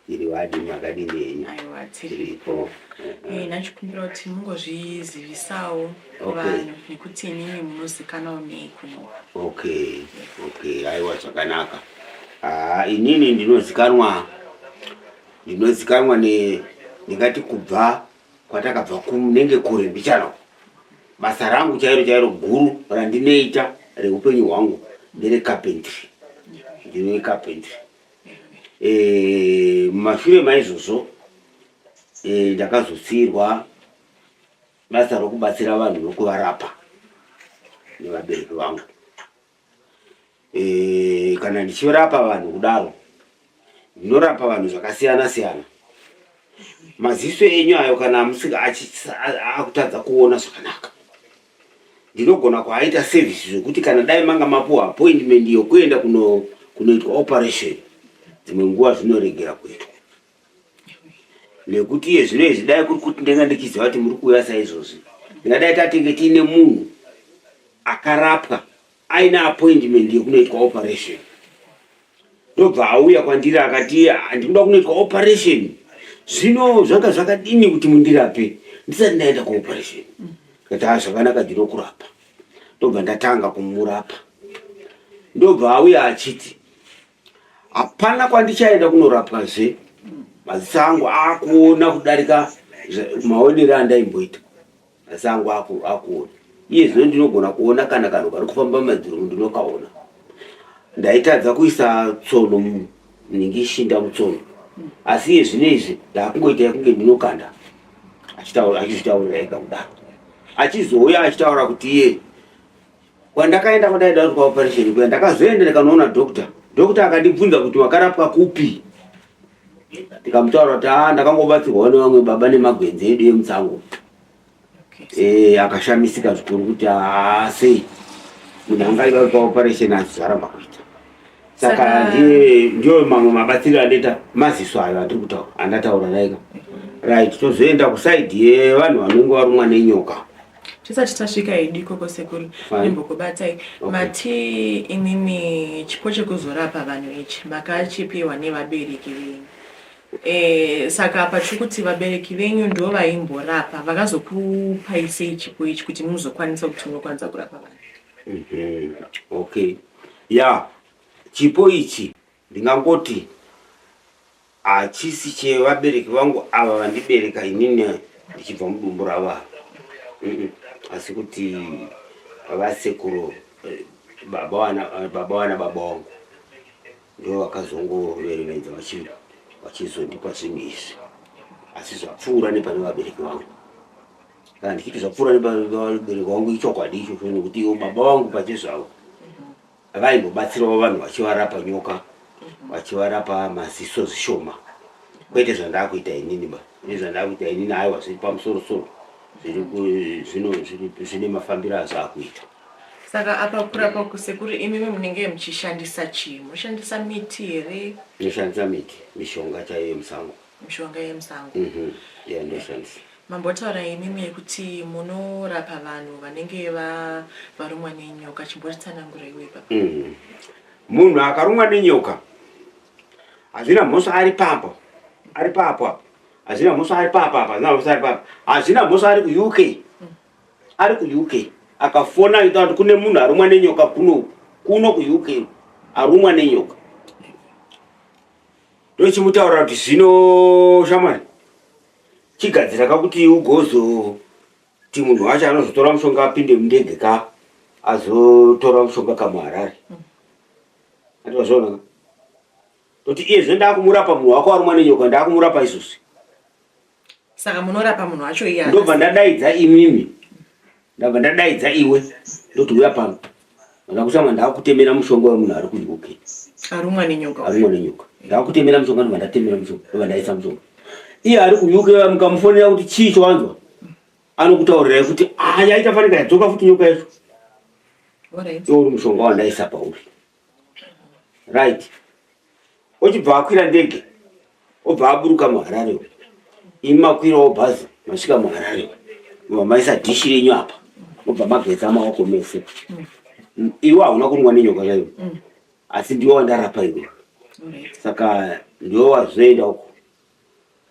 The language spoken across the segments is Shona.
iri wadi makadini yenyu. Aiwa tiripo. Nachikumbira kuti mungozvizivisawo vanhu nekuti inini munozikanawo nei kuno. Okay, aiwa zvakanaka. Inini ndinozikanwa ndingati kubva kwatakabva kunenge kure mbichana. Basa rangu chairo guru randinoita reupenyu hwangu ndere carpentry. Ndine carpentry. Mumashure maizvozvo ndakazotsirwa basa rokubatsira vanhu nokuvarapa nevabereki vangu. Kana ndichirapa vanhu kudaro ndinorapa vanhu zvakasiyana siyana. Maziso enyu ayo kana musika akutadza kuona zvakanaka, ndinogona kuaita service zvokuti kana dai manga mapuwa appointment yokuenda kunoitwa operation, dzimwe nguva zvinoregera kuitwa. Nekuti iye zvino izvi dai kuri kuti ndenga ndichiziva kuti muri kuuya saizvozvi, ndingadai tatenge tiine munhu akarapwa aina appointment yokunoitwa operation. Ndobva auya kwandiri akati ndinoda kunoitwa operation. Zvino zvanga zvakadini kuti mundirape ndisati ndaenda kuoperation? Kati zvakanaka ndinokurapa. Ndobva ndatanga kumurapa. Ndobva auya achiti hapana kwandichaenda kunorapwazve maziso angu akuona kudarika maonero andaimboita. Maziso angu akuona. Iye zvino ndinogona kuona kana kari kufamba madziro ndinokaona. Ndaitadza kuisa tsono ningishinda mutsono. Asi iye zvino izvi ndakungoita yekunge ndinokanda achizvitaurira ega kudaro. Achizouya achitaura kuti iye kwandakaenda kwadaida kwa operation kuya ndakazoenda ndikanoona dokta akandibvunza kuti wakarapwa kupi. Ndikamutaura kuti ndakangobatsirwa nevamwe baba nemagwenzi edu emutsango. Akashamisika zvikuru kuti sei munhu angaida kwa operation azvaramba kuita. Saka ndio mamwe mabatsiro andaita maziso ayo andiri kutaura andataura naika. Right, tozoenda kuside yevanhu vanenge varumwa nenyoka. Tisati tasvika idiko kosekuru nimbokubatai. Mati imimi chipo chekuzorapa vanhu ichi makachipiwa nevabereki venyu. Saka pachiri kuti vabereki venyu ndo vaimborapa vakazokupai sei chipo ichi kuti muzokwanisa kuti munokwanisa kurapa vanhu? Okay. Chipo ichi ndingangoti hachisi chevabereki vangu ava vandibereka inini ndichibva mudumbu ravanhu. Asi kuti vasekuru baba wana baba wangu ndio vakazongoverevedza vachizondipa zvinhu izvi. Asi zvapfuura nepane vabereki vangu. Kana ndichiti zvapfuura nepane vabereki vangu ichokwadi icho nekuti ivo baba vangu pachezvavo vaimbobatsirawo vanhu vachivarapa nyoka, vachivarapa maziso zvishoma. Kwete zvandakuita inini nezvandakuita inini aiwa zviri pamusoro-soro. Zvine mafambiro azvakuita. Saka apa kurapa kusekuru imimi munenge muchishandisa chii? Mushandisa miti here? Ndoshandisa miti, mishonga chaiyo yemusango. Mishonga yemusango. Ndoshandisa. Mambotaura imimi yekuti munorapa vanhu vanenge varumwa nenyoka, chimbotitsanangura iwepa. Munhu akarumwa nenyoka hazvina mhosva ari papo. Hazvina mhosva ari papa. Hazvina mhosva ari ku-UK. Ari ku-UK. Akafona ita kuti kune munhu arumwa nenyoka kuno ku-UK arumwa nenyoka. Ndochimutaura kuti zvino shamwari chigadzira kakuti ugozoti munhu wacho anozotora mushonga apinde mundege ka azotora mushonga kamuHarare. Atozvona kuti iye zvino ndakumurapa munhu wako arumwa nenyoka ndakumurapa izvozvi. Saka munorapa munhu wacho iye. Ndobva ndadaidza imimi. Ndabva ndadaidza iwe ndoti uya pano. Ndakusama ndakutemera mushonga wemunhu ari ku-UK. Arumwa nenyoka. Ndakutemera mushonga ndobva ndatemera mushonga ndobva ndaisa mushonga. Iye ari ku-UK mukamufonera kuti chii chawanzwa. Anokutaurirai kuti yaitafanika yadzoka futi nyoka yacho. Uri mushonga wandaisa pauri. Right. Ochibva akwira ndege. Obva aburuka muHarare. Imakwirawo bhazi masvika muHarare. Maisa dhishi renyu apa. Obva mageza maoko mese. Iwe hauna kurumwa nenyoka yayo. Asi ndiwo wandarapa iwe. Saka ndiwo wazvoenda uko.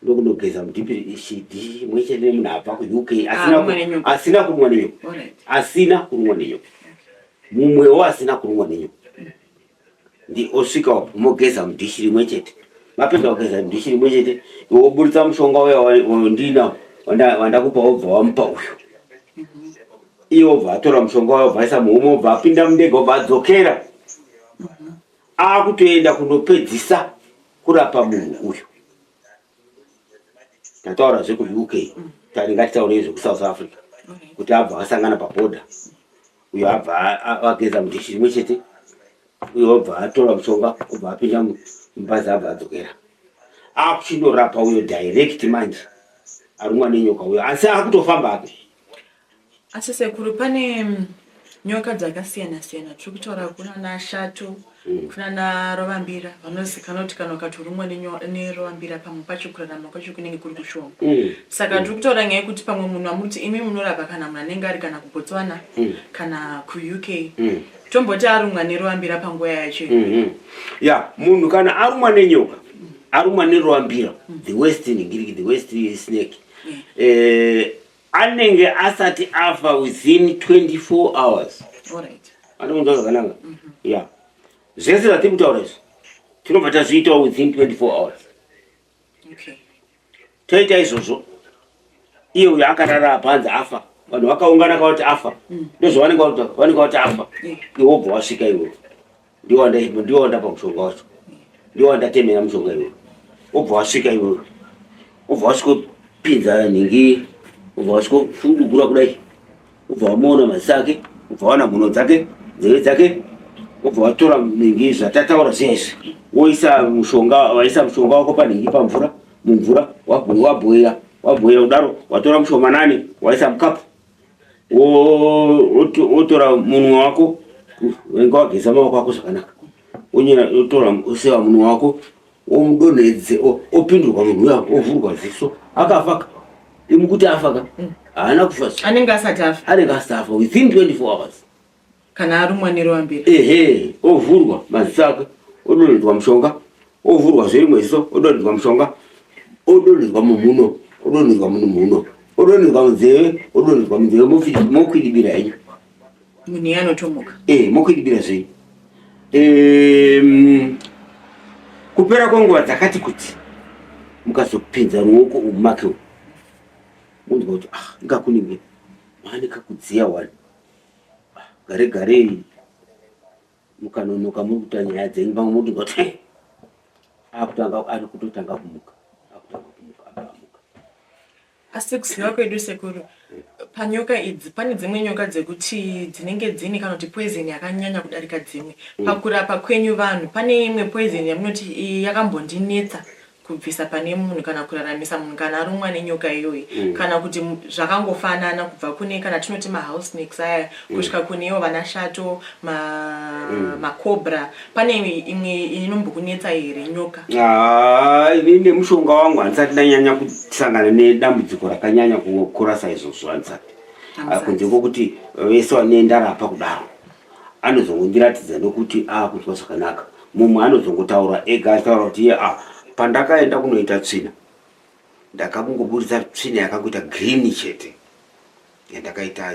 ndokunogeza mudhipiri shidi mwechete munhu abva kuuk asina kurumwa nenyoka, asina kurumwa nenyoka, mumwewo asina kurumwa nenyoka. Ndi osvika mogeza mudhishi rimwe chete, mapedza kugeza mudhishi rimwe chete, woburitsa mushonga uya wandina wandakupa wobva wamupa uyu. Iye wobva atora mushonga uya wobva aisa muhomwe, wobva apinda mundege, wobva adzokera akutoenda kundopedzisa kurapa munhu uyu. Tataura zvekuUK, ngatisaurewo zvekuSouth Africa, kuti abva asangana pabhodha, uyo abva ageza mudhishi rimwe chete, uyo wobva atora mushonga wobva apinda mubhazi abva adzokera. Akuchindorapa uyo direct manje, arumwa nenyoka uyo, asi akutofamba api. Asi sekuru pane nyoka dzakasiyana-siyana, tiri kutaura kuna nashato, kuna narovambira, vanozikanwa kuti kana ukatorumwa nerovambira pamwe pacho kurarama kwacho kunenge kuri kushoma. Saka tiri kutaura nyaya yekuti pamwe munhu amuti imi munorapa kana munhu anenge ari kana kuBotswana kana kuUK, tomboti arumwa nerovambira panguva yacho. Ya, munhu kana arumwa nenyoka, arumwa nerovambira, the west in Greek, the west snake, anenge asati afa within 24 hours. Alright. Anokunzwa zvakanaka? Ya. Zvese zvatiri kutaura izvi tinobva tazviitawo within 24 hours. Okay. Taita izvozvo, iye uyo akarara panze afa, vanhu vakaungana kuti afa, ndozvavanenge kuti afa, iwe wobva wasvika iwe, ndiwo wandapa mushonga wacho, ndiwo wandatemera mushonga iwe, wobva wasvika iwe, wobva wasvikopinza nhingi, wobva wasvikofudugura kudai, wobva wamuona maziso ake, wobva wana mhuno dzake, nzeve dzake, wobva watora nhingi zvatataura zvezvi, waisa mushonga wako panhingi mumvura, wabhoira kudaro, watora mushomanani waisa mukapu, wotora munhu wako, wenga wageza maoko ako zvakanaka, wotora oseva munhu wako, womudonhedze, opindurwa munhu uya, ovhurwa ziso, akafaka. Imukuti afaka, haana kufa, anenge asati afa within 24 hours. Kana arumwa nerovambira. Ovhurwa maziso ake, odonhedzwa mushonga, ovhurwa zverimwe ziso, odonhedzwa mushonga, odonhedzwa mumhuno, odonhedzwa mumhuno, odonhedzwa munzeve, mokwidibira henyu. Munhu iye anotomuka. Mokwidibira zvenyu. Kupera kwenguva dzakati kuti mukazopinza ruoko umake munhu kuti ngakuninge mane kakudziya wani gare mukanonoka muri kuita nyaya dzenyu, pamwe munhu kuti ari kutotanga kumuka. Asi kuziva kwedu sekuru, panyoka idzi pane dzimwe nyoka dzekuti dzinenge dzine kana kuti poison yakanyanya kudarika dzimwe. Pakurapa kwenyu vanhu pane imwe poison yamunoti yakambondinetsa kubvisa pane munhu kana kuraramisa munhu kana arumwa nenyoka iyoyi, kana kuti zvakangofanana kubva kune kana tinoti mahouse snakes aya kusvika kunewo vanashato, makobra, pane imwe inombokunetsa here nyoka? Inini mushonga wangu handisati ndanyanya kusangana nedambudziko rakanyanya kukura saizvozvo, handisati. Kunze kwokuti vese vane ndarapa kudaro anozongondiratidza nokuti kutwa zvakanaka. Mumwe anozongotaura ega achitaura kuti iye pandakaenda kunoita tsvina, ndakangoburitsa tsvina yakangoita green chete, yandakaita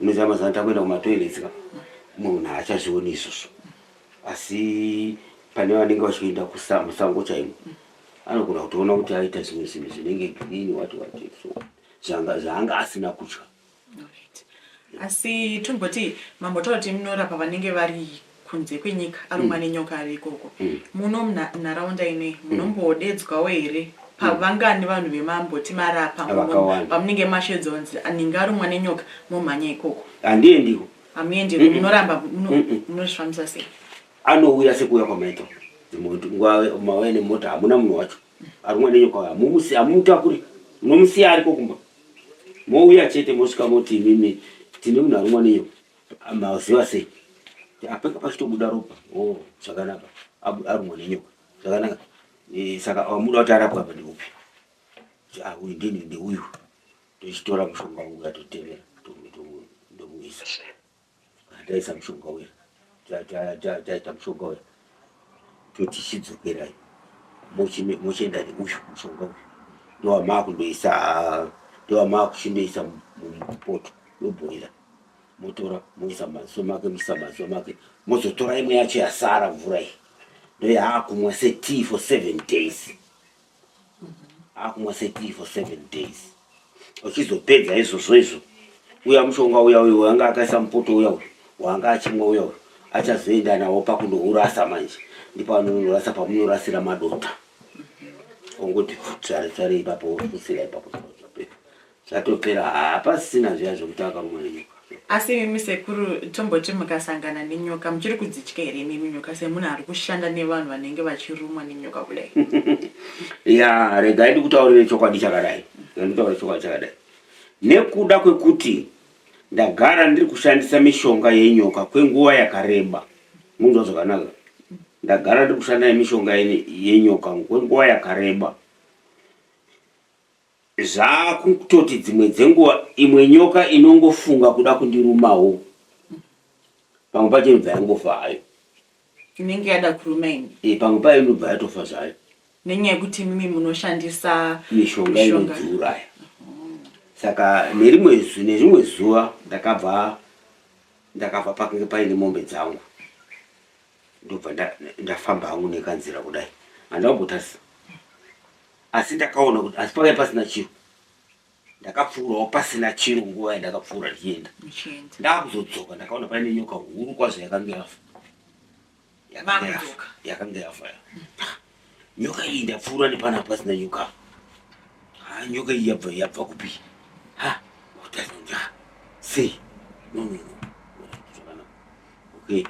unoziva mazana takuenda kumatoilets, munhu haachazvioni izvozvo. Asi pane vanenge vachienda musango chaimo, anogona kutoona kuti aita zvimwe zvinhu zvinenge green wati so zvaanga asina kutya. Asi tomboti mambotaura kuti munorapa vanenge vari kunze kwenyika arumwa nenyoka ari ikoko, muno munharaunda ine munombodedzwawo here pavangani vanhu vemamboti marapa pamunenge mashedzonzi ninge arumwa nenyoka momhanya ikoko? Handiendiko. Hamuendiko? Munoramba munozvifambisa sei? Anouya sekuuya kwamaita nguva mauya nemota, hamuna munhu wacho arumwa nenyoka, hamumutakuri, munomusiya ariko kumba, mouya chete mosvika moti imimi tine munhu arumwa nenyoka, maziva sei? Apeka pachitobuda ropa, zvakanaka, arumwa nenyoka, zvakanaka. Saka muda kuti arapwa apa ndeupi? Uyu ndini ndeuyu, tochitora mushonga uyu atotemera ndomuisa, taisa mushonga uyu, taita mushonga uyu, toti chidzokerai, mochenda uyu mushonga ndowa makundoisa mupoto yobhoira motora moisa maziso make mozotora imwe yacho yasara mvura iyi ndoyaakumwa setea for 7 days. Akumwa setea for 7 days. Uchizopedza izvozvo uya mushonga uya wanga akaisa mupoto uya wanga achimwa uya achazoenda nawo pakundourasa manje ndipo anonorasa pamunorasira madota ongoti tsare ipapo kusira ipapo zvatopera hapasina zviya zvokuti akarumwa nenyoka. Asi mimi sekuru tomboti mukasangana nenyoka muchiri kudzitya here mimi nyoka semunhu ari kushanda nevanhu vanenge vachirumwa nenyoka kudai? Ya regai ndikutaurire chokwadi chakadai nekuda kwekuti ndagara ndiri kushandisa mishonga yenyoka kwenguva yakareba. Munhu zvakanaka, ndagara ndiri kushandisa mishonga yenyoka kwenguva yakareba. Zvakutoti dzimwe dzenguva imwe nyoka inongofunga kuda kundirumawo pamwe pacho inobva yangofa hayo. Inenge yada kuruma ini? Pamwe payo inobva yatofa zvayo nenyaya yekuti mimi munoshandisa mishonga inodziuraya. Saka nerimwe zuva ndakabva pakange paine mombe dzangu ndobva ndafamba hangu nekanzira kudai handambotasa, asi ndakaona kuti asi pakanga pasina chiro, ndakapfuurawo pasina chiro nguva yandakapfuura ndichienda. Ndakuzodzoka ndakaona paine nyoka huru kwazvo yakanga yafa. Nyoka iyi ndapfuura nepana pasina nyoka. Nyoka iyi yabva kupi? Sei? No. Okay.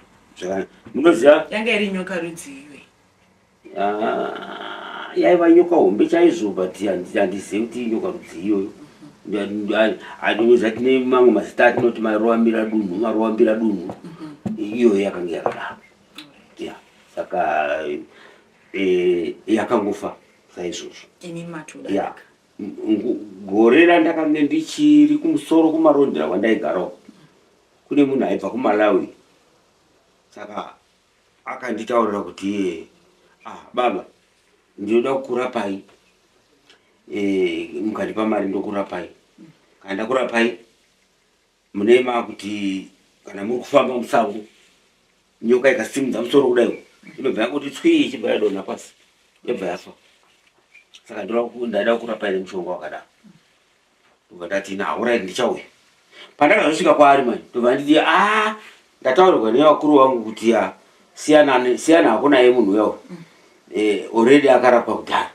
Munoziva? Yanga iri nyoka rudziwe. Yaiva nyoka hombe chaizvo but handizivi kuti nyoka rudziwe. Anoza tine mamwe mazita atinoti maroambira dunhu. Iyo yakanga yakadaro. Saka yakangofa saizvozvo. Ini matoda. Gore randakanga ndichiri kumusoro kumarondera kwandaigarawo kune munhu aibva kuMalawi. Saka akanditaurira kuti baba ndinoda kukurapai, mukandipa mari ndokurapai. Kana ndakurapai munema kuti kana muri kufamba musango nyoka ikasimudza musoro kudai inobva yakoti tswi ichibva yadonha pasi yobva yafa. Saka ndada kurapai nemushonga wakadaro. Ndobva ndati alright ndichauya. Pandakazosvika kwaari mani ndobva nditi ndataurirwa nevakuru vangu kuti siyana hako naye munhu uyawo already akarapwa kudhara.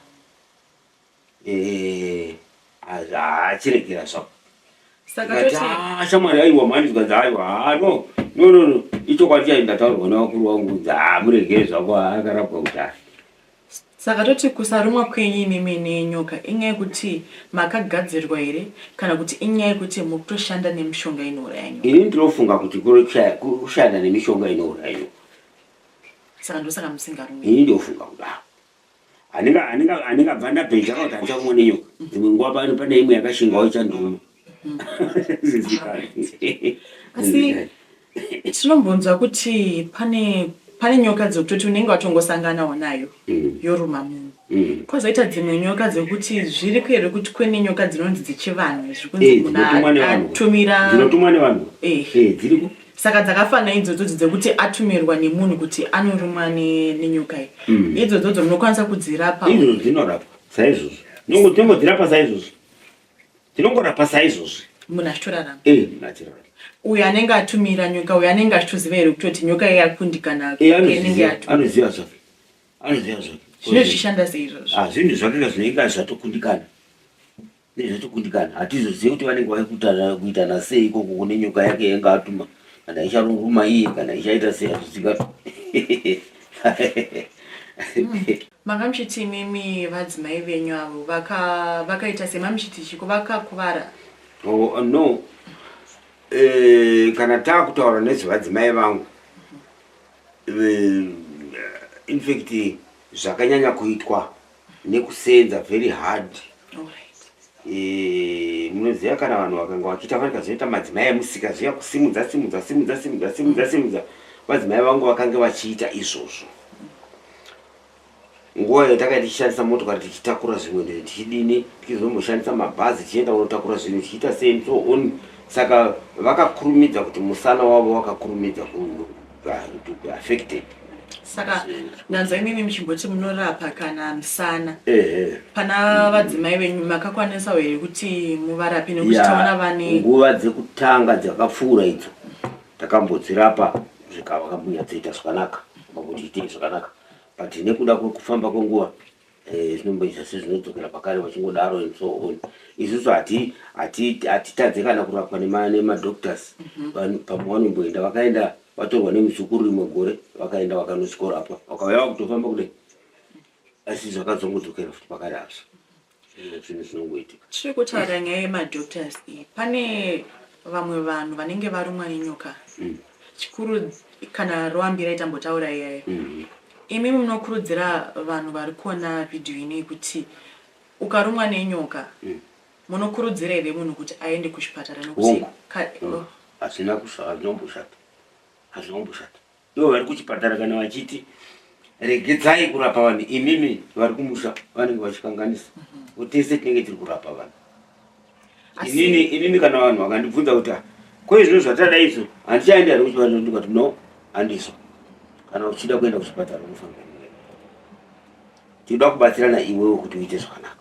Achiregera zvako. Saka shamwari aiwa mani zvikanzi aiwa no ichokwadi chai ndataurirwa nevakuru vangu kuti muregere zvako akarapwa kudhara. Saka toti kusarumwa kwenyu imimi nenyoka inyaya yekuti makagadzirwa here kana kuti inyaya yekuti mukutoshanda nemishonga inouraya nyoka? Ini ndinofunga kuti kushanda nemishonga inouraya nyoka. Saka ndosaka musingarumi? Ini ndofunga kudaro. Handingabva ndabhenja kuti handicharumwa nenyoka. Dzimwe nguva pane imwe yakashingawo ichanduruma. Asi tinombonzwa kuti pane nyoka dzekutoti unenge watongosanganawo nayo yoruma munhu. Kwozoita dzimwe nyoka dzekuti zviri here kuti kune nyoka dzinonzi dzechivanhu zvikunzi munhu atumira dzinotumwa nevanhu. Dziriko. Saka dzakafanira idzodzo dzekuti atumirwa nemunhu kuti anorumwa nenyoka iyi. Idzodzo munokwanisa kudzirapa? Izvozvo dzinorapa saizvozvo. Tinongodzirapa saizvozvo. Tinongorapa saizvozvo. Munhu achitorarama? Munhu achirarama. Uyo anenge atumira nyoka uyo anenge achitoziva here kutoti nyoka iyi yakundikana inenge yatumira? Anoziva zvake. Zvino zvichishanda sei izvozvo? Zvinhu zvakanga zvinenge zvatokundikana. Hatizozivi kuti vanenge vaikuitana sei ikoko kune nyoka yake yanga atuma. Kana icharuruma iye kana ichaita sei hazvizikanwi. Manga muchiti mimi vadzimai venyu avo vakaita semamuchiti chiko vakakuvara? No. Kana taakutaura nezvevadzimai vangu, in fact zvakanyanya kuitwa nekusenza very hard. Munoziva kana vanhu vakanga vachiita vakazoita madzimai emusika zviya kusimudza vadzimai vangu vakanga vachiita izvozvo. nguva yatakaita tichishandisa motokari tichitakura zvimwe tichidini tichizomboshandisa mabhazi tichienda kunotakura zvinhu tichiita sei so on. Saka vakakurumidza kuti musana wavo wakakurumidza to affected. Saka nanzai mimi mchimboti munorapa kana musana pana vadzimai venyu makakwanisa here kuti muvarape nekuti taona vane nguva dzekutanga dzakapfuura idzo takambodzirapa zvikava kambunyadzoita zvakanaka pakuti itei zvakanaka but nekuda kwekufamba kwenguva zvinomboita sezvinodzokera pakare vachingodaro and so on. Isusu hatitadze kana kurapwa nemadoctors pamwe vanomboenda vakaenda vatorwa nemuzukuru rimwe gore vakaenda vakanosvikorapwa vakauya kutofamba kudai asi zvakazongodzokera futi pakare hazvo zvinhu zvinongoitika. Tiri kutaura nyaya yemadoctors iyi pane vamwe vanhu vanenge varumwa nenyoka chikuru kana roambira itambotaura iyayo imi munokurudzira vanhu vari kuona vhidhiyo inei kuti ukarumwa nenyoka munokurudzira here munhu kuti aende kuchipatara nokuti hazvinomboshata ivo vari kuchipatara kana vachiti regedzai kurapa vanhu imimi vari kumusha vanenge vachikanganisa utese tinenge tiri kurapa vanhu. Inini kana vanhu vakandibvunza kuti kwei zvinhu zvatadai izvo handichaendi ari kuchipatara ndikati no handizvo kana uchida kuenda kuchipatara unofanira tinoda kubatsirana iwewe kuti uite zvakanaka.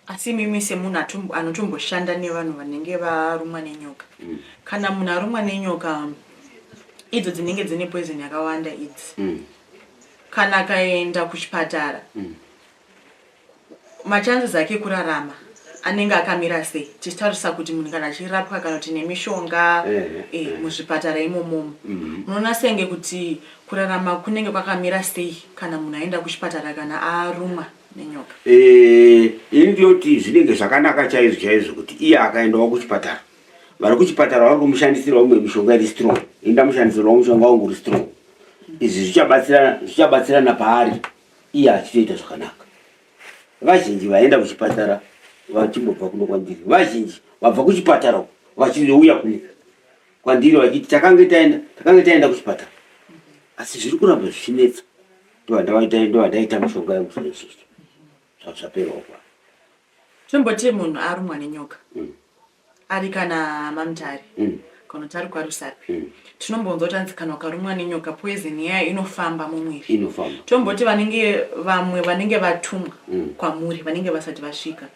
Asi mimi semunhu anotomboshanda nevanhu vanenge varumwa nenyoka kana munhu arumwa nenyoka idzo dzinenge dzine poison yakawanda idzi kana akaenda kuchipatara machances ake kurarama anenge akamira sei tichitarisa kuti munhu kana achirapwa kana kuti nemishonga muzvipatara imomomo munoona senge kuti kurarama kunenge kwakamira sei kana munhu aenda kuchipatara kana arumwa nenyoka? Ini ndiyoti zvinenge zvakanaka chaizvo kuti iye akaendawo kuchipatara vari kuchipatara vari kumushandisirawo umwe mishonga iri strong indamushandisirawo mushonga wangu uri strong. Izvi zvichabatsirana paari iye achitoita zvakanaka. Vazhinji vaenda kuchipatara vachimbobva kuno kwandiri, vazhinji vabva kuchipatara vachizouya kwandiri vachiti takange taenda kuchipatara asi zviri kuramba zvichinetsa ndovandaita mishonga yangu zvaizvozvo zvaperawo kwa. Tomboti munhu arumwa nenyoka ari kana Mamutare kana kuti ari kwaRusape tinombonzwa kuti kana ukarumwa nenyoka poison yayo inofamba mumwiri. Tomboti vamwe vanenge vatumwa kwamuri vanenge vasati vasvika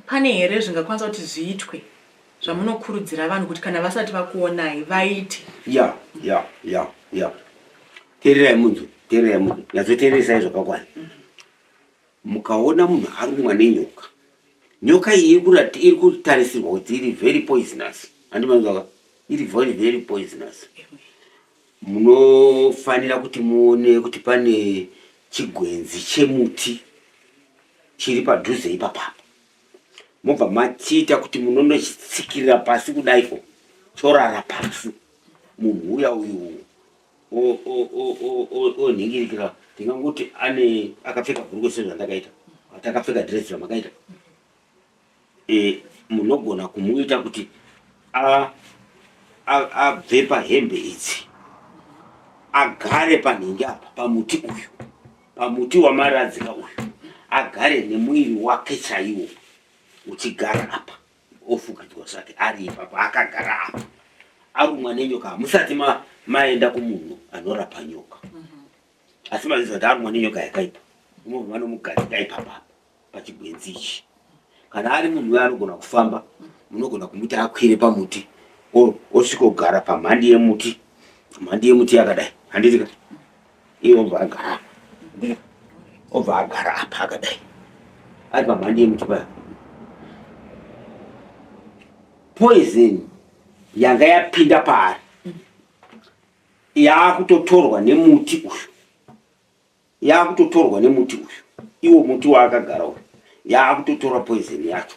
pane here zvingakwanisa kuti zviitwe zvamunokurudzira vanhu kuti kana vasati vakuonai vaite? Teererai munhu nyatsoteeresai zvakakwana. Mukaona munhu arumwa nenyoka, nyoka iyi iri kutarisirwa kuti iri very poisonous. Handimanzwaka iri very poisonous. Munofanira kuti muone kuti pane chigwenzi chemuti chiri padhuze ipapapo mobva machiita kuti munondochitsikirira pasi kudaiko chorara pasi munhu uya uyu onhingirikira ndingangoti akapfeka bhurukwe sezvandakaita atakapfeka dhiresi zvamakaita munogona kumuita kuti abve pahembe idzi agare panhingi apa pamuti wamaradzika uyu agare nemwiri wake chaiwo uchigara apa ofukidzwa zvake ari ipapa akagara apa arumwa nenyoka musati maenda kumunhu anorapa nyoka asi maziva kuti arumwa nenyoka yakaipa umwe vanomugadzika ipapa pachigwenzi ichi. Kana ari munhu uya anogona kufamba munogona kumuti akwire pamuti osvika kugara pamhandi yemuti yakadai handitika iye obva agara apa akadai ari pamhandi yemuti paya. Poison yanga yapinda paari yakutotorwa nemuti uyu iwo muti waakagara uyu yakutotora poison yacho.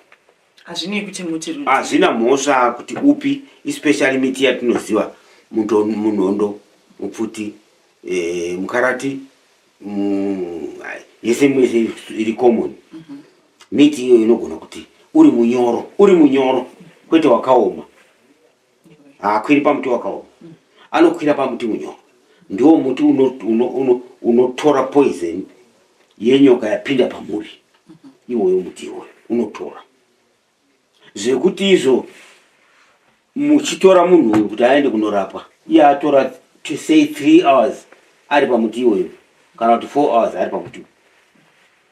Hazvina mhosva kuti upi especially miti yatinoziva munondo mupfuti mukarati yese mwese iri common. Miti iyo inogona kuti uri munyoro kwete wakaoma haakwiri pamuti wakaoma anokwira pamuti munyoro ndiwo muti unotora poison yenyoka yapinda pamuri, iwoyo muti iwoyo unotora. Zvekuti izvo muchitora munhu uyu kuti aende kunorapwa, iye atora to say 3 hours ari pamuti iwoyo kana kuti 4 hours ari pamuti.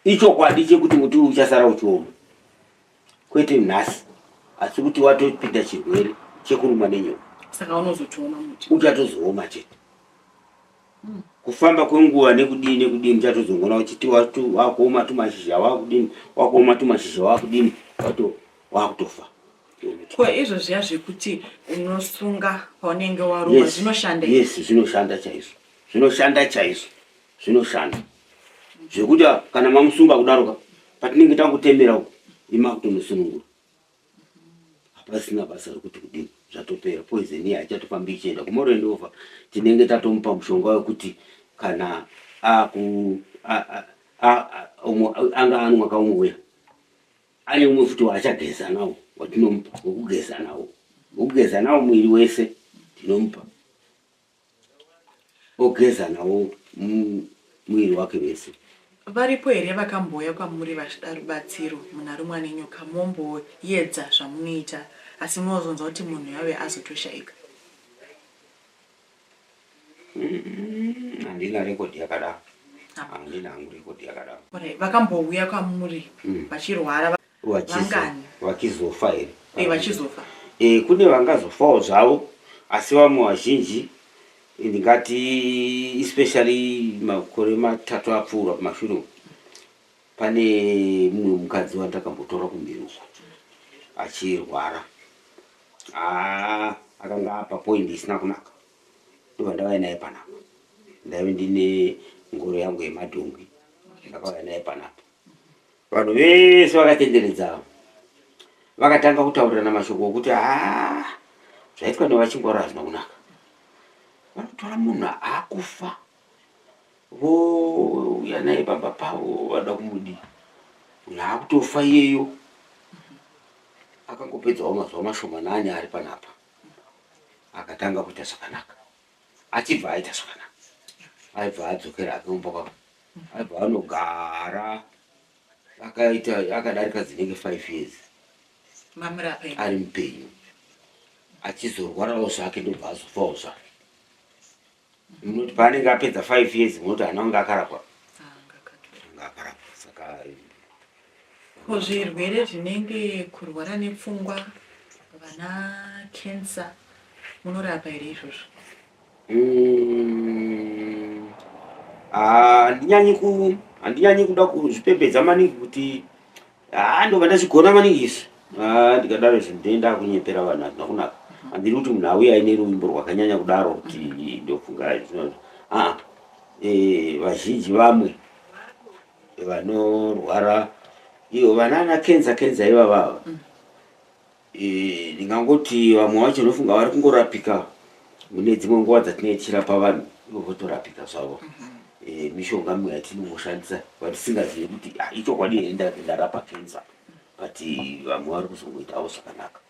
Ichokwadi chekuti muti uchasara uchioma, kwete nhasi, asi kuti watopinda chirwere chekurumwa nenyoka. Saka unozotooma muti uchatozooma chete. Kufamba kwenguva nekudini chatozongona uchiti wakuoma tumashizha wakudini, wakuoma tumashizha wakudini, wakutofa. Ko izvo zviya zvekuti unosunga paunenge warumwa zvinoshanda? Yes, zvinoshanda chaizvo. Zvinoshanda chaizvo. Zvinoshanda. Zvekuti kana mamusunga kudaroka patinenge tangotemera uko imakutonosunungura. Hapasina basa rekuti kudini zvatopera. Poison iya achatofambi ichienda kumorendova. Tinenge tatomupa mushonga wekuti kana anga anwa kaumwe ane umwe futi waachageza nawo watinomupa wokugeza nawo. Wokugeza nawo mwiri wese tinomupa. Ogeza nawo mwiri wake wese. Varipo here vakambouya kwamuri vachida rubatsiro munarumwa nenyoka momboedza zvamunoita asi munozonzwa kuti munhu yave azotoshaika? Handina rekodhi yakadaro. Handina hangu rekodhi yakadaro. Vakambouya kwamuri vachirwara vangani? Vachizofa here. Vachizofa. Kune vangazofawo zvavo asi vamwe vazhinji ndingati especially makore 3 apfuura kumashure. Pane mumwe mukadzi wandakambotora kumbiri achirwara. Akanga apa point isina kunaka. Ndovandauya naye panapa. Ndaive ndine ngoro yangu yemadhongi. Ndakauya naye panapa. Vanhu vese vakatenderedza. Vakatanga kutaurirana mashoko okuti zvaitwa nevachingwara hazvina kunaka. Vanotora munhu akufa vouya naye pamba pavo vada kumudii. Munhu akutofa iyeyo. Akangopedzawo mazuva mashomanani ari panapa. Akatanga kuita zvakanaka. Achibva aita zvakanaka. Aibva adzokera hake kumba kwavo. Aibva anogara akadarika dzinenge 5 years. Ari mupenyu. Achizorwarawo zvake ndobva azofawo zvake. Munoti paanenge apedza 5 years munoti hana kunge akarapwa. Saka ko zvirwere zvinenge kurwara nepfungwa, vana cancer, munorapa here izvozvo? Handinyanyi kuda kuzvipembedza maningi kuti ndobva ndazvigona maningi izvi. Ndikadaro zvindenda kunyepera vanhu hazvina kunaka. Handiri kuti munhu auya ine ruimbo rwakanyanya kudaro kuti ndofunga zvinozvo. Vazhinji vamwe vanorwara ivo vanana kenza ivava. Ndingangoti vamwe vacho ndofunga vari kungorapika mune dzimwe nguva dzatinenge tichirapa vanhu ivo votorapika zvavo. Mishonga mimwe yatinongoshandisa vatisingazivi kuti ichokwadi ndarapa kenza, but vamwe vari kuzongoitawo zvakanaka.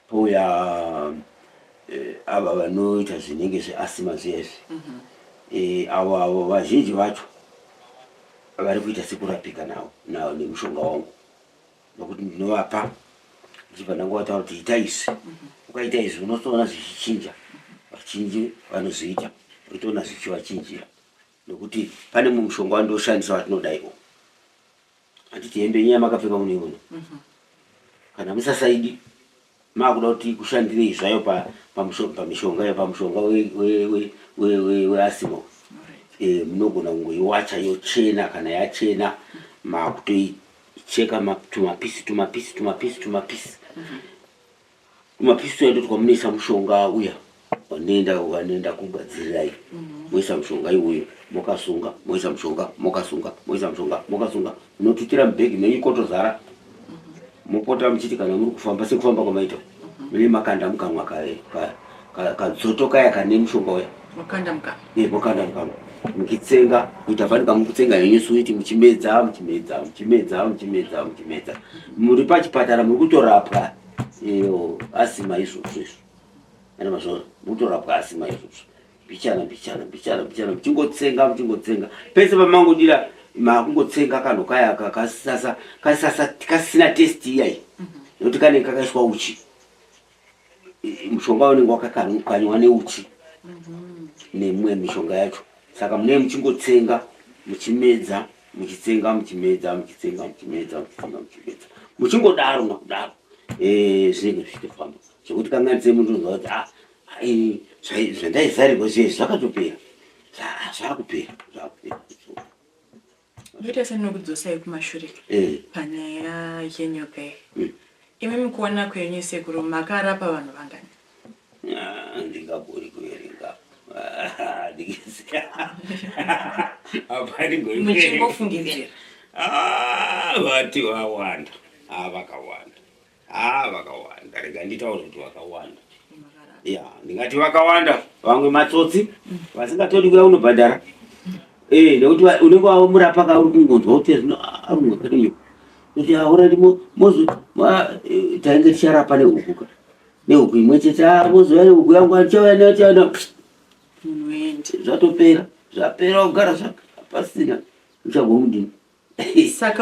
Pouya ava vanoita zvinenge zveasima zviyezvi. Avo vazhinji vacho vari kuita sekurapika nawo nemushonga wangu. Nokuti ndinovapa ndichibva ndanguvataura kuti ita izvi. Ukaita izvi unotoona zvichichinja. Vazhinji vanozviita utoona zvichivachinjira. Nokuti pane mushonga wandoshandisa watinodaiwo. Handiti hembe nyaya makapfeka muno imono. Kana musasaidi makuda kuti kushandirei zvayo pamishonga weasima. Munogona kungoiwacha yochena. Kana yachena makutoicheka tumapisi tunaitoti kwamunoisa mushonga uya wanoenda kugadzirirai. Moisa mushonga iwoyo mokasunga, moisa mushonga mokasunga, moisa mushonga mokasunga. Munotutira mubhegi menyu kotozara. Mopota muchiti kana muri kufamba sekufamba kwamaita mune makanda mukamwa kadzoto kaya kane mushonga uya. Mokanda mukamwa. Mokanda mukamwa. Mukitsenga kuita fanika mukutsenga yenyu suiti muchimedza. Muri pachipatara muri kutorapwa asima izvozvo. Ana mazvona muri kutorapwa asima izvozvo. Mbichana. Muchingotsenga. Pese pamangodira makungotsenga kanhu kaya kasina test iyai nokuti kanenge kakaiswa uchi mushonga unenge wakakanywa neuchi nemumwe mishonga yacho. Saka mune muchingotsenga muchimedza muchitsenga muchimedza muchitsenga muchimedza muchitsenga muchimedza muchingodaro mwakudaro zvinenge zvichitofamba zvekuti kanganise muntu unozwa kuti zvandaizarirwa zvezvi zvakatopera zvakupera. Ndoita senokudzosai kumashure panyaya yenyoka iyi. Imimi kuona kwenyu sekuru makarapa vanhu vangani? Ndingagori kuverenga muchingofungidzira vati vawanda vakawanda rega nditaure kuti vakawanda. Ndingati vakawanda, vamwe matsotsi vasingatodi kuya unobhadhara nekuti unenge wamurapa kauri kungonzwa kuti arumwe kadinyo kuti aurati mozi tainge ticharapa nehuku imwe chete mozoya nehuku yangu achaana zvatopera zvapera kugara zvapasina uchagomudini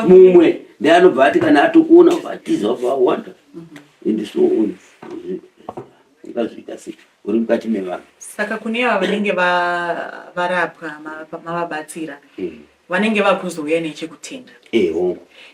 mumwe ndeanobva ati kana atokuona vatiza vawanda ende so ngazviita sei uri mukati mevanhu. Saka kune ava vanenge varapwa mavabatsira vanenge vakuzouya nechekutenda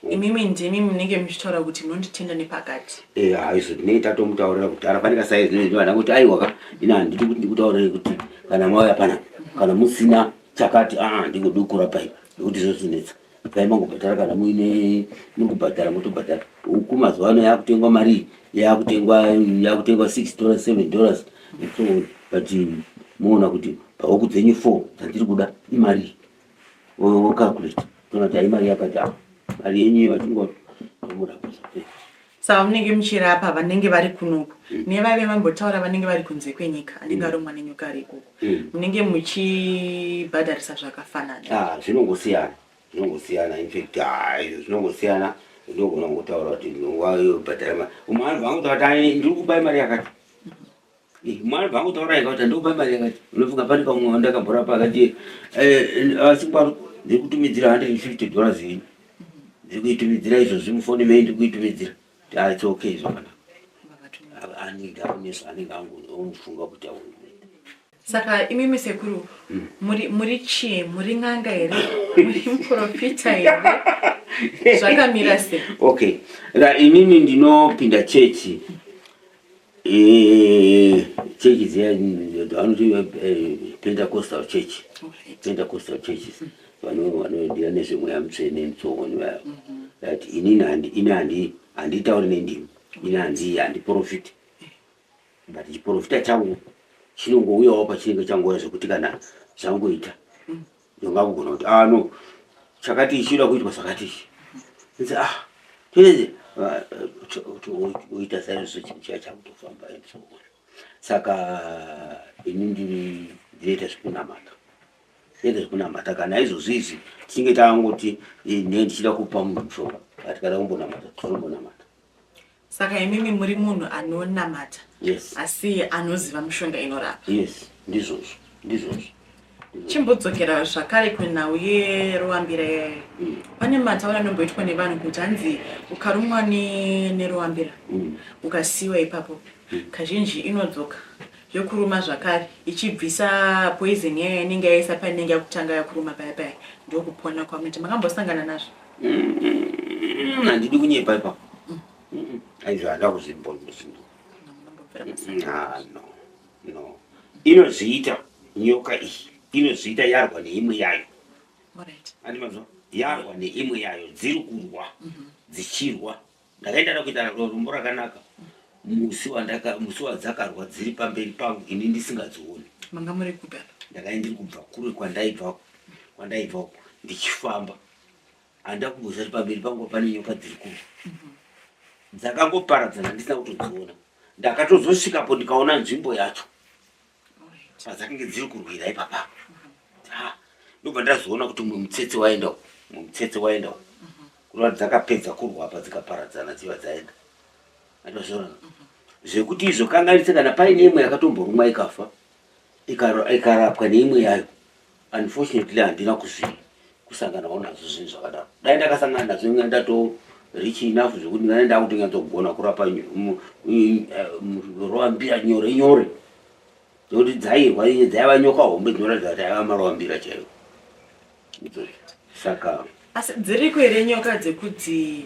imimi ndimi munenge muchitaura kuti munonditenda nepakati izvo tinenge tatomutaurira kuti arafanika sai zvinezvi vana kuti aiwaka ina handiti kuti ndikutaurire kuti kana mauya panapa kana musina chakati ndingodukura pai nekuti zvozinetsa pai mangobhadhara kana muine muri kubhadhara motobhadhara huku mazuva ano yakutengwa mari yakutengwa $6 $7 so but muona kuti pahuku dzenyu 4 dzandiri kuda imari calculate tonati imari yakati mari yenyu vatingomuda kuzope. Saka munenge muchirapa vanenge vari kunoku nevave mambotaura vanenge vari kunze kwenyika anenge ari mwana nyoka ari ikoko munenge muchibhadharisa zvakafanana? Zvinongosiyana infact zvinongosiyana ndogona ngotaura kuti wayobhadhara umwe anobva angutaura kuti ndiri kubai mari yakati umwe anobva angutaura kuti ndikubai mari yakati unofunga pane kamwe wandakamborapa akati asikwaro ndiri kutumidzira $150 iyi ndiri kuitumidzira izvozvi mufoni mei ndiri kuitumidzira it's okay zvakanaka anenge akunesa anenge angomufunga kuti Saka imimi sekuru muri chii muri ng'anga here muri muprofita here zvakamira sei? Okay, imimi ndinopinda chechi dziya vanoti Pentecostal church Pentecostal churches vanoendera nezvemweya mutsvene mutsongo vayo that inini handitauri nendimi ini handiprofita but chiprofita changu chinongouyawo pachinenge changoya zvekuti kana zvangoita ndongakugona kuti no chakati ichida kuitwa zvakati ichi toedze oita saizvo chinhu chiya chakutofamba endisoona. Saka ini ndinoita zvekunamata kana izvozvi izvi tichinge tangoti ndichida kupa munhu mushonga ati kana kumbonamata tinombonamata. Saka imimi muri munhu anonamata asi anoziva mishonga inorapa? Yes, ndizvozvo. Chimbodzokera zvakare kunhau yeruambira yayo pane matauro anomboitwa nevanhu kuti hanzi ukarumwa neruambira ukasiyiwa ipapo kazhinji inodzoka yokuruma zvakare ichibvisa poison yayo inenge yaisa painenge yakutanga yakuruma paya ndokupona kwamete. Makambosangana nazvo? Handidi kunyepa ipapo aizvo handa kuzvimbonzo no inozviita nyoka iyi inozviita yarwa neimwe yayo andimazvo yarwa neimwe yayo dziri kurwa dzichirwa. Ndakaenda kuita rumbo rakanaka musi wadzakarwa dziri pamberi pangu ini ndisingadzioni. Manga muri kubva? Ndakaendiri kubva kure kwandaibva ndichifamba handa kumbozati pamberi pangu pane nyoka dziri kurwa dzakangoparadzana ndisina kutodziona. Ndakatozosvikapo ndikaona nzvimbo yacho padzakanga dziri kurwira ipapa ndobva ndazoona kuti mutsetse waendawo kuti dzakapedza kurwa apa dzikaparadzana dziva dzaenda. Andozviona zvekuti izvokanganise kana paine imwe yakatomborumwa ikafa ikarapwa neimwe yayo unfortunately handina kusangana nazo zvinhu zvakadaro. Dai ndakasangana nazo ndato rich enough zvekuti ndaenda kuti ngadzogona kurapa roambira nyore nekuti dzairwa dzaiva nyoka hombe dzinoratidza kuti aiva maroambira chaiwo. Saka asi dziriko here nyoka dzekuti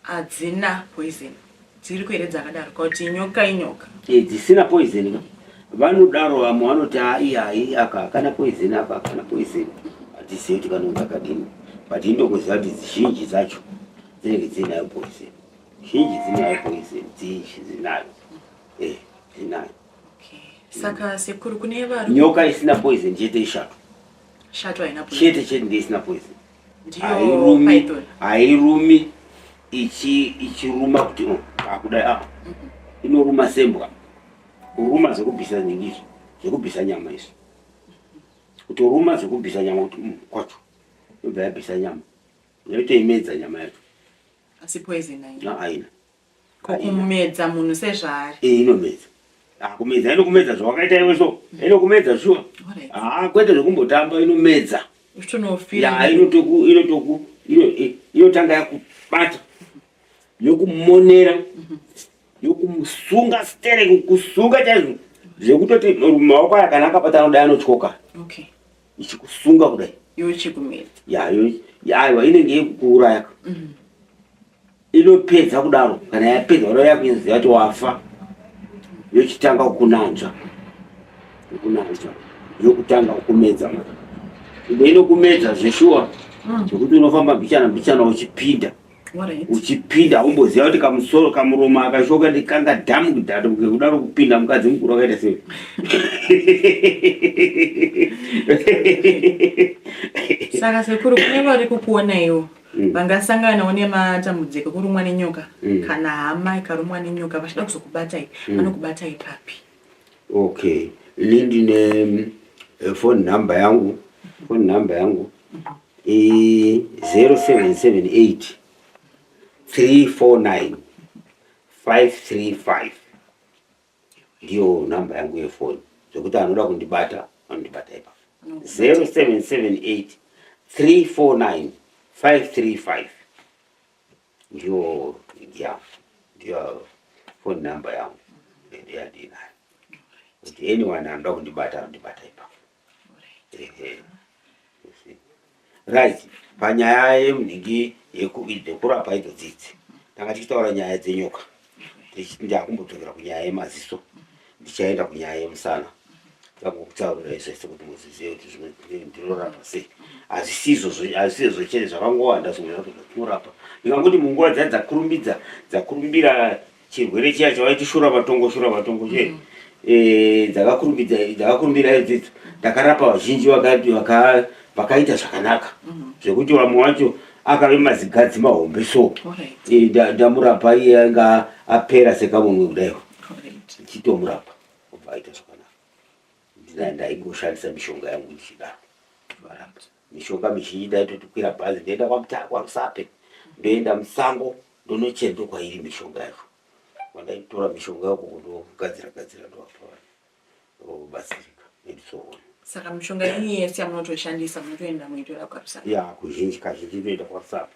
hadzina poison? Dziriko here dzakadaro kuti nyoka inyoka dzisina poison? Vanodaro vamwe vanoti hai aka hakana poison, aka hakana poison. Hatizivi kuti kanonga kadini, but indokuziva kuti zhinji dzacho dzinenge dzinayo poison. Zhinji dzinayo poison, dzinayo dzinayo. Saka sekuru kune vari nyoka isina poison chete ishatu. Shato haina poison chete ndiyo isina poison. Ndiyo python hairumi ichiruma kuti kudai inoruma sembwa. Kuruma zvekubvisa nyingizo, zvekubvisa nyama izvo. Kutoruma zvekubvisa nyama kuti kwacho yobva yabvisa nyama yotoimedza nyama yacho. asi poison haina. kumedza munhu sezvaari inomedza. Kumedza inokumedza zvawakaita iwe so inokumedza shuwa. Kwete zvekumbotamba, inomedza. Inotanga yakubata yokumonera yokumusunga stere kusunga chaizvo zvekutoti maoko aya kana akabata anodai anotyoka. Ichikusunga kudai yochikumedza aiwa inenge yekukuuraya. Inopedza kudaro, kana yapedza kudaro yakuziva kuti wafa, yochitanga kukunanzva yokutanga kukumedza. Inokumedza zveshuwa zvekuti unofamba mbichana uchipinda umboziva kuti kamusoro kamuromo akashoka ndikanga dhamu kudhatu kudaro kupinda mukadzi mukuru wakaita sei. Saka sekuru kune vari kukuonaiwo vangasanganawo nematambudziko kurumwa nenyoka kana hama ikarumwa nenyoka vachida kuzokubatai vanokubatai papi? Okay, ndine phone number yangu 0778 349 535 ndiyo namba yangu yefoni zvekuti anoda kundibata anondibata ipapo. 0778 349 535 ndiyo phone number yangu ndiyandinayo kuti anyone anoda kundibata anondibata ipapo. Right, panyaya yemunhingi yekurapa idzo dzidzi tanga tichitaura nyaya dzenyoka, ndakumbodzokera kunyaya yemaziso, ndichaenda kunyaya yemusana. Ndakutaurira izvese kuti muzizive kuti zvimwe ndinorapa sei. Hazvisizvo chete zvakangowanda zvimwe zvinorapa. Ndikangoti munguva dzakurumbira chirwere chiya chavaiti shura matongo che dzakakurumbira idzidzo ndakarapa vazhinji vakaita zvakanaka zvekuti vamwe wacho akave mazigadzi mahombe so ndamurapa iye anga apera sekamunwe kudaiwo chitomurapa obva aita zvakanaka. Ndaingoshandisa mishonga yangu ichidaro varapa mishonga mizhinji ndaitotikwira bhazi ndoenda kwaRusape ndoenda musango ndonochera kwairi mishonga yacho vandaitora mishonga yako kundogadzira ndobatsirika nedisoona. Saka mishonga iyi yese yamunotoshandisa munotoenda muitora kwaRusape? Kazhinji ndoenda kwaRusape.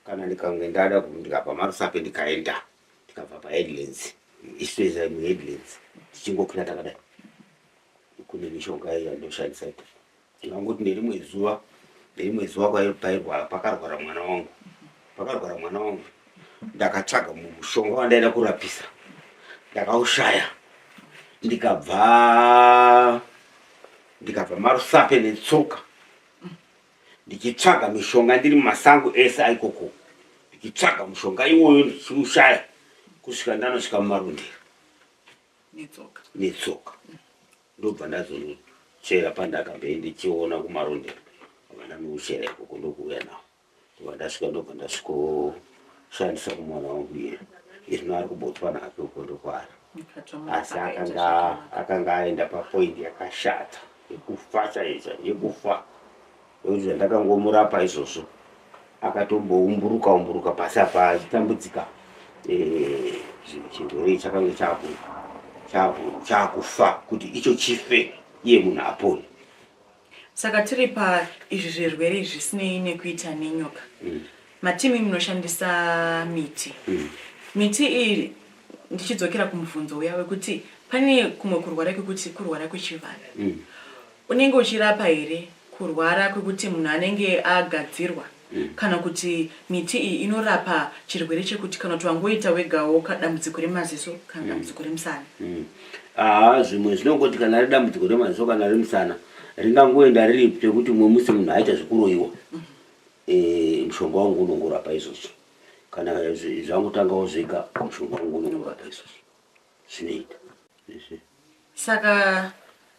Kana ndikange ndada ndikabva maRusape ndikaenda ndikabva paHeadlands isweza muHeadlands tichingokwira takadai kune mishonga iyi yandoshandisa ito. Ndingangoti nerimwe zuva pakarwara mwana wangu ndakatsvaga mushonga wandaida kurapisa ndakaushaya ndikabva maRusape netsoka ndichitsvaga mishonga ndiri mumasango ese aikoko ndichitsvaga mushonga iwoyo ndichiushaya kusvika ndanosvika mumarondera netsoka ndobva ndazochera pandakambe ndichiona kumarondera vandanochera ikoko ndokuuya nawo ndobva ndasvikoshandisa kumwana wangu iye izvino ari kubotswana hake uko ndokwaari. Asi akanga aenda papoindi yakashata yekufa chaizvo yekufa yokuti zvandakangomurapa izvozvo akatomboumburuka pasi apa achitambudzika. Chirwere chakanga chakufa kuti icho chife iye munhu apone. Saka tiri pa izvi zvirwere zvisinei nekuita nenyoka. Matimi munoshandisa miti. Miti iyi ndichidzokera kumubvunzo uya wekuti pane kumwe kurwara kwekuti kurwara kwechivana. Unenge uchirapa here kurwara kwekuti munhu anenge agadzirwa kana kuti miti iyi inorapa chirwere chekuti kana kuti wangoita wegawo dambudziko remaziso kana dambudziko remusana? Zvimwe zvinongoti kana ari dambudziko remaziso kana remusana ringangoenda riri pekuti mumwe musi munhu aita zvekuroyiwa, mushonga wangu unongorapa izvozvo. Kana zvangotangawo zvega mushonga wangu unongorapa izvozvo. Zvinoita. Saka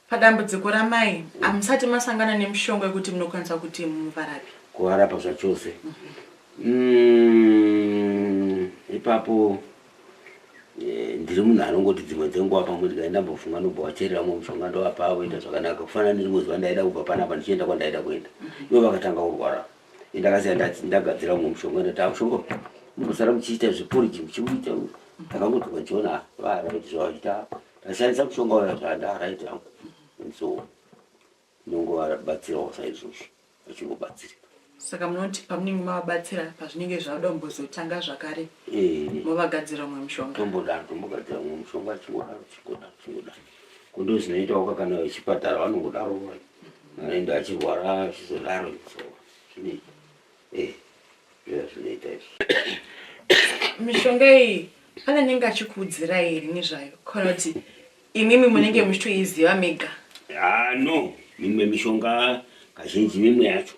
padambudziko ramai hamusati masangana nemushonga wekuti munokwanisa kuti muvarape? Kuvarapa zvachose. Ipapo ndiri munhu anongoti dzimwe dzenguva pamwe ndikaenda mbofunga nobvawacherera mumwe mushonga ndovapa woita zvakanaka. Kufanana nerimwe zuva ndaida kubva panapa ndichienda kwandaida kuenda, ivo vakatanga kurwara. Ndakasiya ndagadzira mumwe mushonga ndati mushonga mumbosara muchiita zvepuriki muchiuita. Ndakangodzi kwachiona varaiti zvavaita ndashandisa mushonga uya zvandaraiti hangu. So inongovabatsirawo saizvozvo vachingobatsirika. Saka munoti pamunenge mavabatsira pazvinenge zvavada kumbozotanga zvakare movagadzira mumwe mushonga? Tombogadzira mumwe mushonga chingodaro. Kundo zvinoitawo kana vechipatara vanongodaro anoenda achirwara achizodaro. Zvinoita izvo. Mishonga iyi pane anenge achikuudzira here nezvayo kana kuti imimi munenge muchitoiziva mega? No, mimwe mishonga kazhinji mimwe yacho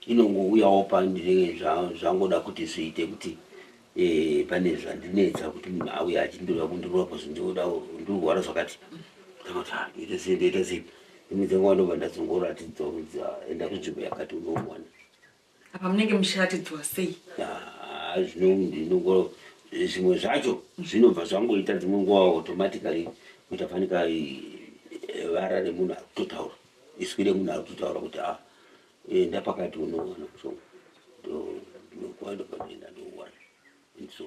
inongouyawo pandinenge zvangoda kuti zviite kuti pane zvandinetsa kuti munhu auya achindira kundirapa zvindinoda ndirwara zvakati. Ndoita sei imwe dzenguva ndobva ndazongoratidzwa kuti enda kunzvimbo yakati unowana. Apa munenge muchiratidzwa sei? Zvimwe zvacho zvinobva zvangoita dzimwe nguva automatically mutafanika vara remunhu ari kutotaura, iswi remunhu ari kutotaura kuti enda pakati unowana mushonga. Ndinokuva ndopanoenda ndouwana. So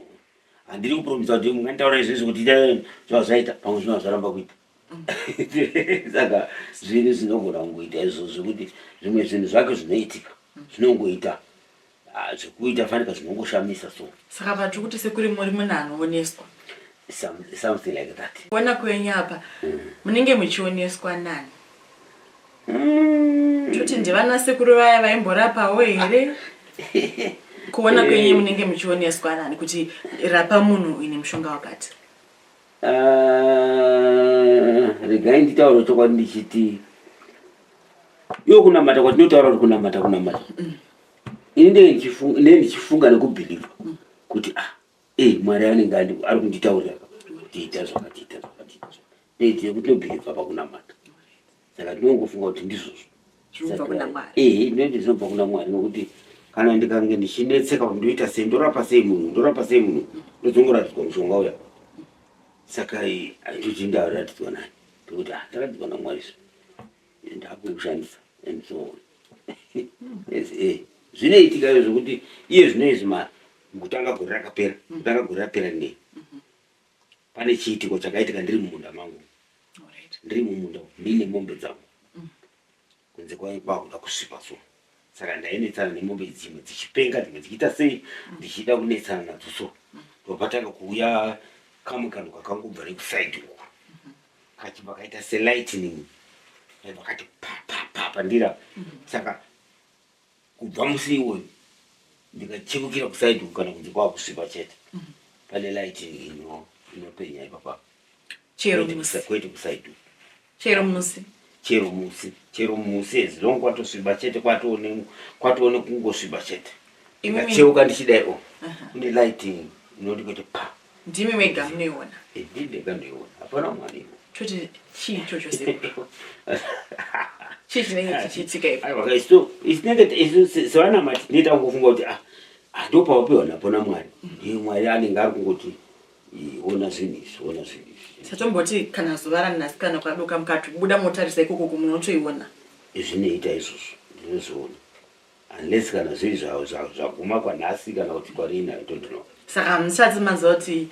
handiri kupromisa kuti mungantaura izvizvi kuti itai zvazvaita pamwe zvinova zvaramba kuita. Saka zvinhu zvinogona kungoita izvozvo kuti zvimwe zvinhu zvake zvinoitika zvinongoita zvekuita fanika zvinongoshamisa. So saka patiri kuti sekuri muri munhu anooneswa something like that. Kuona kwenyu apa munenge muchioneswa nani? Kuti ndivana sekuru vaya vaimborapawo here? Kuona kwenyu munenge muchioneswa nani kuti rapa munhu ine mushonga wakati? Regai nditaura chokwadi ndichiti iwo kunamata kwatinotaura kuti kunamata. Ini ndichifunga nekubhiliva kuti Mwari anenge ari kunditaurira kuti ita zvakati. Ndinobhiliva pakunamata. Saka ndinongofunga kuti ndizvozvo. Zvinobva kuna Mwari. Ndinoti zvinobva kuna Mwari nokuti kana ndikange ndichinetseka kuti ndoita sei ndorapa sei munhu ndozongoratidzwa mushonga uya. Saka handiti ndaratidzwa nani ndokuti ndaratidzwa naMwari ndakushandisa and so on. Zvinoitika izvo kuti iye zvinoizvi mara kutanga gore rapera nei pane chiitiko chakaitika ndiri mumunda mangu. Ndiri mumunda ndine mombe dzangu kunze kwakuda kusvipa so. Saka ndainetsana nemombe dzimwe dzichipenga dzimwe dzichiita sei ndichida kunetsana nadzo so. Ndopatanga kuuya kamwe kanhu kakangobva nekusaidi uku kachibva kaita selightning vakati pandira. Saka kubva musi iwoyo ndikachekukira kusaidi uku kana kunze kwakusvipa chete pane lighting inopenya ipapa kwete kusaidi uku. Chero musi as long kwatosviba chete kwatoone kungosviba chete ndikacheuka ndichidai kune lighting inoti kwete ndimi mega munoiona? Ndega ndoiona, hapana Mwari. Choti chii ichocho sekuru? Chii chinenge chichiitika ipo? Aiwa, so isinenge sevanamati ndinoita kungofunga kuti ndopawapiwa napona Mwari. Mwari anenge ari kungoti ona zvinhu izvi. Satomboti kana zuva ranhasi kana kwadoka mukati buda motarisa ikoko munotoiona? Zvinoita izvozvo ndinozviona unless kana zviri zvaguma kwanhasi kana kuti kwarini I don't know. Saka hamusati maziva kuti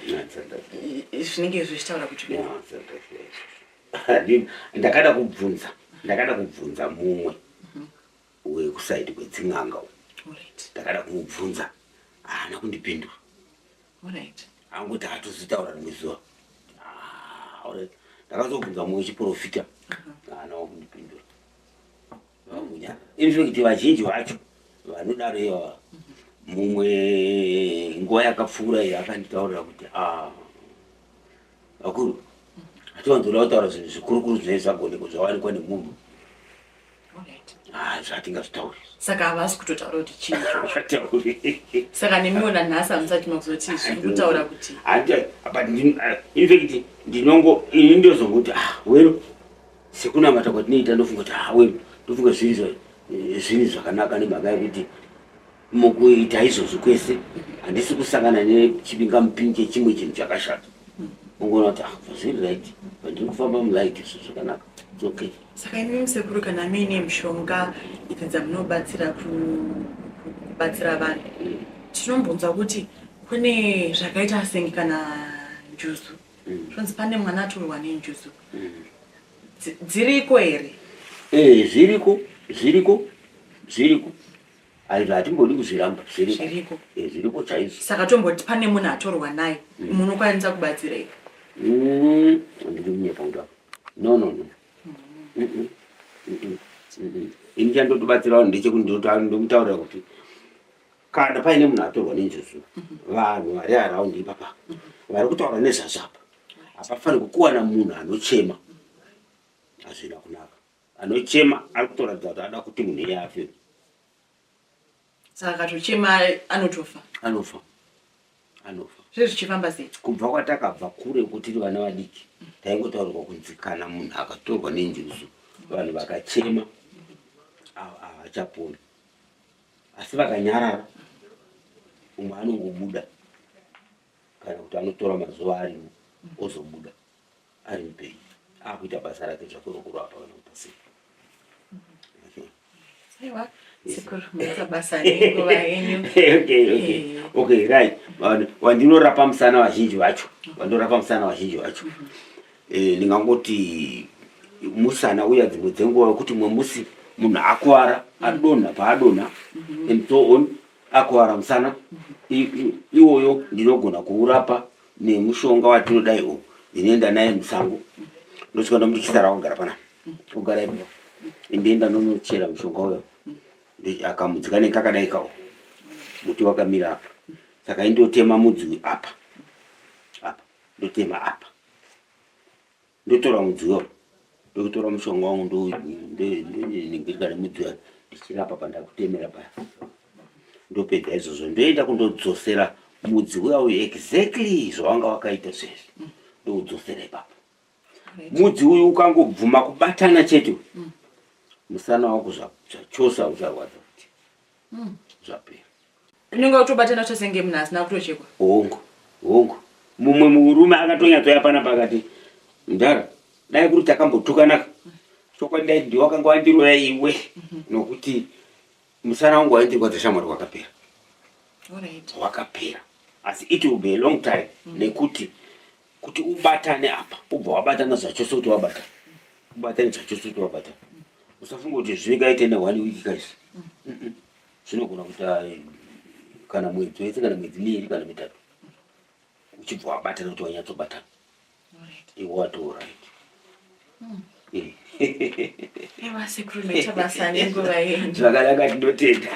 zvinenge zvichitaura kuti ndakada kubvunza mumwe wekusaidi kwedzin'anga. Alright. Ndakada kumubvunza haana kundipindura. Alright. Angoti hatozitaura rimwe zuva. Alright. Ndakazobvunza mumwe wechiprofita haana kundipindura. Vamunya. In fact vazhinji vacho vanodaro ivava mumwe nguva yakapfuura iyi akanditaurira kuti akuru hatiwanzoda kutaura zvinhu zvikuru zvinenge zvagoneka zvawanikwa nemunhu. Zvatingazvitauri. Saka havasi kutotaura kuti chii zvatauri. Saka nemiona nhasi hamusati makuzoti zviri kutaura kuti in fact ini ndozongoti wero sekunamata kwatinoita ndofunga kuti wero ndofunga zviri zvakanaka nemhaka yekuti mukuita izvozvo kwese handisi kusangana nechipingamupingi chimwe chinhu chakashata. Ungoona kuti zviri right ndiri kufamba mulight izvo zvakanaka. It's okay. Saka imi musekuru kana muine mishonga idzi dzamunobatsira kubatsira vanhu, tinombonzwa kuti kune zvakaita senge kana njuzu. Zvonzi pane mwana atorwa nenjuzu. Dziriko here? Zviriko. Hatimbodi kuzviramba. Zviriko. Zviriko chaizvo. Saka tomboti pane munhu atorwa naye, munokwanisa kubatsirei? Handiri kunyepa kudaro. No. Ini chandotibatsirawo ndechekuti ndomutaurira kuti kana paine munhu atorwa nenjuzu, vanhu vari araundi ipapa vari kutaura nezvazvo apa, hapafaniri kuwana munhu anochema. Hazvina kunaka. Anochema ari kutoratidza kuti ada kuti munhu iye afe. Saka akatochema anotofa. Anofa. Zviri zvichifamba sei? Kubva kwatakabva kure kuti tiri vana vadiki taingotaurirwa kunzi kana munhu akatorwa nenjuzu vanhu vakachema havachaponi, asi vakanyarara umwe anongobuda kana kuti anotora mazuva arimo ozobuda ari mupenyu akuita basa rake zvakorokoro apa kana kuti sei. Aiwa, sekuru muita basa nenguva yenyu. Okay, right. Wandinorapa musana vazhinji vacho. Ndingangoti musana uya dzimwe dzenguva kuti mwe musi munhu akuwara adonha paadonha and so on akuwara musana iwoyo ndinogona kuurapa nemushonga watinodai ndinoenda naye musango ndosvika ndomutyisara kugara panapa kugara ipo ndienda nonochera mushonga uyo akamudzika nekakadai kawo muti wakamira apa. Saka indotema mudzi apa ndotema apa ndotora mudzi uyo ndotora mushonga wangu ndoningirika nemudzi uyo ndichirapa pandakutemera paya ndopedza izvozvo ndoenda kundodzosera mudzi uyo exactly zvawanga wakaita sezvi ndoudzosera ipapo. Mudzi uyu ukangobvuma kubatana chete musana wako zvachosa ucharwadza kuti zvapera. Unenge utobatana tosenge munhu asina kutochekwa? Hongu. Mumwe murume akatonyatsoya panapa akati ndara dai kuti takambotukanaka chokwadi dai ndiwakanga wandiroya iwe nokuti musana wangu waindirwadza shamwari wakapera. Wakapera. Asi it will be a long time nekuti kuti ubatane apa ubva wabatana zvachose kuti wabatana ubatane zvachose kuti wabatana. Usafunga kuti zvikaite ne 1 week guys. Zvinogona kuita kana mwedzi wese kana mwedzi miviri kana mitatu uchibva wabatana kuti wanyatsobatana. What all right. Ewa sekuru muita basa nenguva yenyu. Zvakanaka tinotenda.